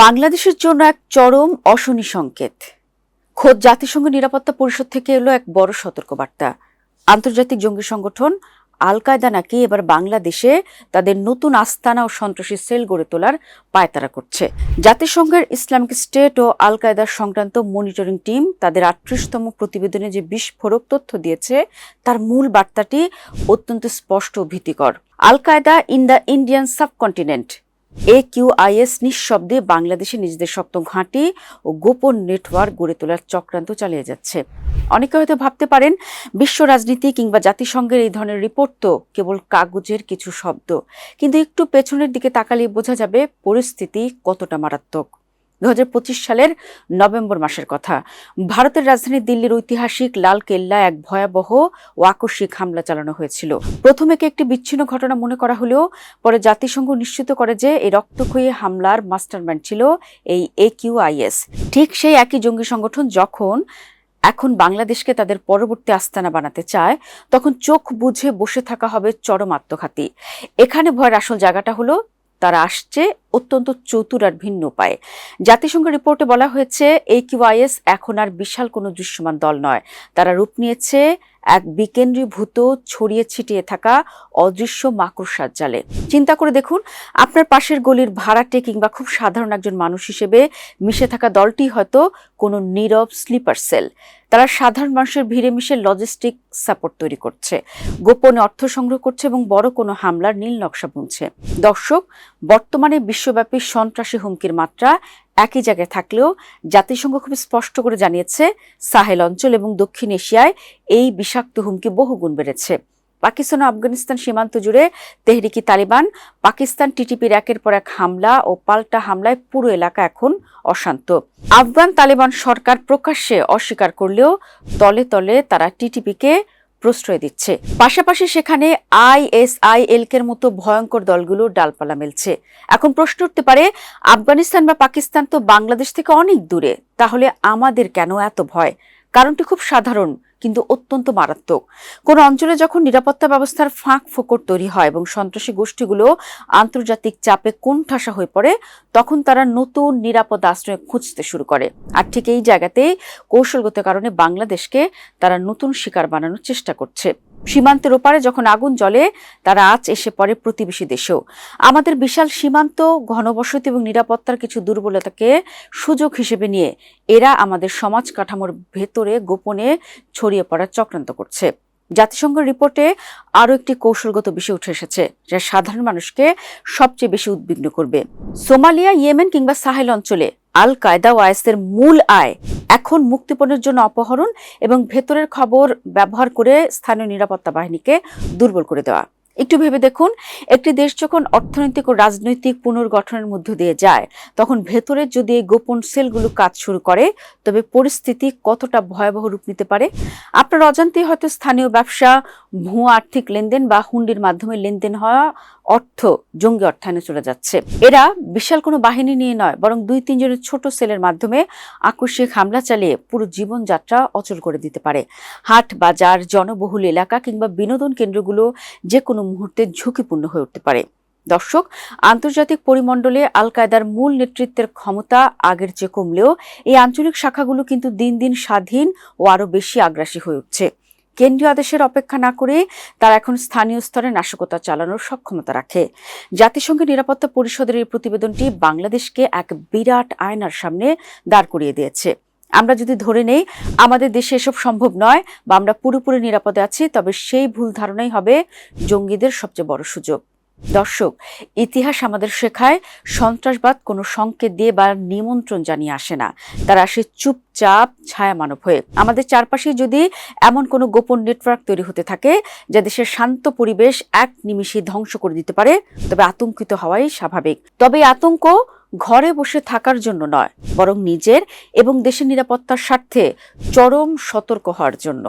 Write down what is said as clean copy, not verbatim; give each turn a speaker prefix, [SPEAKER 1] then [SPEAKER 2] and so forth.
[SPEAKER 1] বাংলাদেশের জন্য এক চরম অশনি সংকেত। খোদ জাতিসংঘ নিরাপত্তা পরিষদ থেকে এলো এক বড় সতর্কবার্তা। আন্তর্জাতিক জঙ্গি সংগঠন আল কায়দা নাকি এবার বাংলাদেশে তাদের নতুন আস্তানা ও সন্ত্রাসী সেল গড়ে তোলার পায়তারা করছে। জাতিসংঘের ইসলামিক স্টেট ও আল কায়দার সংক্রান্ত মনিটরিং টিম তাদের ৩৮তম প্রতিবেদনে যে বিস্ফোরক তথ্য দিয়েছে তার মূল বার্তাটি অত্যন্ত স্পষ্ট ও ভীতিকর। Al Qaeda in the Indian subcontinent AQIS নিঃশব্দে বাংলাদেশে নিজেদের সপ্তম ঘাঁটি ও গোপন নেটওয়ার্ক গড়ে তোলার চক্রান্ত চালিয়ে যাচ্ছে। অনেকে হয়তো ভাবতে পারেন বিশ্ব রাজনীতি কিংবা জাতিসংঘের এই ধরনের রিপোর্ট তো কেবল কাগজের কিছু শব্দ, কিন্তু একটু পেছনের দিকে তাকালে বোঝা যাবে পরিস্থিতি কতটা মারাত্মক। ২০২৫ সালের নভেম্বর মাসের কথা। ভারতের রাজধানী দিল্লির ঐতিহাসিক লাল কেল্লায় এক ভয়াবহ ও আকস্মিক হামলা চালানো হয়েছিল। প্রথমে একটি বিচ্ছিন্ন ঘটনা মনে করা হলেও পরে জাতিসংঘ নিশ্চিত করে যে এই রক্তক্ষয়ী হামলার মাস্টারমাইন্ড ছিল এই AQIS। ঠিক সেই একই জঙ্গি সংগঠন যখন এখন বাংলাদেশকে তাদের পরবর্তী আস্তানা বানাতে চায়, তখন চোখ বুঝে বসে থাকা হবে চরম আত্মঘাতী। এখানে ভয়ের আসল জায়গাটা হলো তারা আসছে অত্যন্ত চতুর আর ভিন্ন উপায়ে। জাতিসংঘ রিপোর্টে বলা হয়েছে AQIS এখন আর বিশাল কোনো দৃশ্যমান দল নয়, তারা রূপ নিয়েছে এক বিকেন্দ্রীভূত ছড়িয়ে ছিটিয়ে থাকা অদৃশ্য মাকড়সার জালে। চিন্তা করে দেখুন, আপনার পাশের গলির ভাড়াটে কিংবা খুব সাধারণ একজন মানুষ হিসেবে মিশে থাকা দলটি হয়তো কোনো নীরব স্লিপার সেল। তারা সাধারণ মানুষের ভিড়ে মিশে লজিস্টিক সাপোর্ট তৈরি করছে, গোপনে অর্থ সংগ্রহ করছে এবং বড় কোনো হামলার নীল নকশা বুনছে। দর্শক, বর্তমানে বিশ্বব্যাপী সন্ত্রাসী হুমকির মাত্রা একই জায়গায় থাকলেও জাতিসংঘ খুব স্পষ্ট করে জানিয়েছে সাহেল অঞ্চল এবং দক্ষিণ এশিয়ায় এই বিষাক্ত হুমকি বহুগুণ বেড়েছে। পাকিস্তান ও আফগানিস্তান সীমান্ত জুড়ে তেহরিকি তালিবান পাকিস্তান টিটিপির একের পর এক হামলা ও পাল্টা হামলায় পুরো এলাকা এখন অশান্ত। আফগান তালিবান সরকার প্রকাশ্যে অস্বীকার করলেও তলে তলে তারা টিটিপিকে প্রশ্রয় দিচ্ছে। পাশাপাশি সেখানে ISIL-এর মতো ভয়ঙ্কর দলগুলো ডালপালা মেলছে। এখন প্রশ্ন উঠতে পারে, আফগানিস্তান বা পাকিস্তান তো বাংলাদেশ থেকে অনেক দূরে, তাহলে আমাদের কেন এত ভয়? কারণটি খুব সাধারণ কিন্তু অত্যন্ত মারাত্মক। কোন অঞ্চলে যখন নিরাপত্তা ব্যবস্থার ফাঁক ফোকর তৈরি হয় এবং সন্ত্রাসী গোষ্ঠীগুলো আন্তর্জাতিক চাপে কোণঠাসা হয়ে পড়ে, তখন তারা নতুন নিরাপদ আশ্রয় খুঁজতে শুরু করে। আর ঠিক এই জায়গাতেই কৌশলগত কারণে বাংলাদেশকে তারা নতুন শিকার বানানোর চেষ্টা করছে। সীমান্তের ওপারে যখন আগুন জ্বলে, তারা আজ এসে পড়ে প্রতিবেশী দেশেও। আমাদের বিশাল সীমান্ত, ঘনবসতি এবং নিরাপত্তার কিছু দুর্বলতাকে সুযোগ হিসেবে নিয়ে এরা আমাদের সমাজ কাঠামোর ভেতরে গোপনে ছড়িয়ে পড়ার চক্রান্ত করছে। জাতিসংঘের রিপোর্টে আরও একটি কৌশলগত বিষয় উঠে এসেছে যা সাধারণ মানুষকে সবচেয়ে বেশি উদ্বিগ্ন করবে। সোমালিয়া, ইয়েমেন কিংবা সাহেল অঞ্চলে আল কায়দা ও আইএসের মূল আয় এখন মুক্তিপণের জন্য অপহরণ এবং ভেতরের খবর ব্যবহার করে স্থানীয় নিরাপত্তা বাহিনীকে দুর্বল করে দেওয়া। একটু ভেবে দেখুন, একটি দেশ যখন অর্থনৈতিক ও রাজনৈতিক পুনর্গঠনের মধ্য দিয়ে যায়, তখন ভেতরে যদি এই গোপন সেলগুলো কাজ শুরু করে, তবে পরিস্থিতি কতটা ভয়াবহ রূপ নিতে পারে। আপনার অজান্তেই হয়তো স্থানীয় ব্যবসা, ভুয়া আর্থিক লেনদেন বা হুন্ডির মাধ্যমে লেনদেন হওয়া অর্থ জঙ্গি অর্থায়নে চলে যাচ্ছে। এরা বিশাল কোনো বাহিনী নিয়ে নয়, বরং ২-৩ জনের ছোট সেলের মাধ্যমে আকস্মিক হামলা চালিয়ে পুরো জীবনযাত্রা অচল করে দিতে পারে। হাট বাজার, জনবহুল এলাকা কিংবা বিনোদন কেন্দ্রগুলো যে কোনো মুহূর্তে ঝুঁকিপূর্ণ হয়ে উঠতে পারে। দর্শক, আন্তর্জাতিক পরিমণ্ডলে আল কায়দার মূল নেতৃত্বের ক্ষমতা আগের চেয়ে কমলেও এই আঞ্চলিক শাখাগুলো কিন্তু দিন দিন স্বাধীন ও আরও বেশি আগ্রাসী হয়ে উঠছে। কেন্দ্রীয় আদেশের অপেক্ষা না করে তারা এখন স্থানীয় স্তরে নাশকতা চালানোর সক্ষমতা রাখে। জাতিসংঘের নিরাপত্তা পরিষদের এই প্রতিবেদনটি বাংলাদেশকে এক বিরাট আয়নার সামনে দাঁড় করিয়ে দিয়েছে। আমরা যদি ধরে নেই আমাদের দেশে এসব সম্ভব নয় বা আমরা পুরোপুরি নিরাপদে আছি, তবে সেই ভুল ধারণাই হবে জঙ্গিদের সবচেয়ে বড় সুযোগ। দর্শক, ইতিহাস আমাদের শেখায় সন্ত্রাসবাদ কোনো সংকেত দিয়ে বা নিমন্ত্রণ জানিয়ে আসে না, তারা আসে চুপচাপ ছায়া মানব হয়ে। আমাদের চারপাশে যদি এমন কোনো গোপন নেটওয়ার্ক তৈরি হতে থাকে যা দেশের শান্ত পরিবেশ এক নিমিষে ধ্বংস করে দিতে পারে, তবে আতঙ্কিত হওয়াই স্বাভাবিক। তবে আতঙ্ক ঘরে বসে থাকার জন্য নয়, বরং নিজের এবং দেশের নিরাপত্তার স্বার্থে চরম সতর্ক হওয়ার জন্য।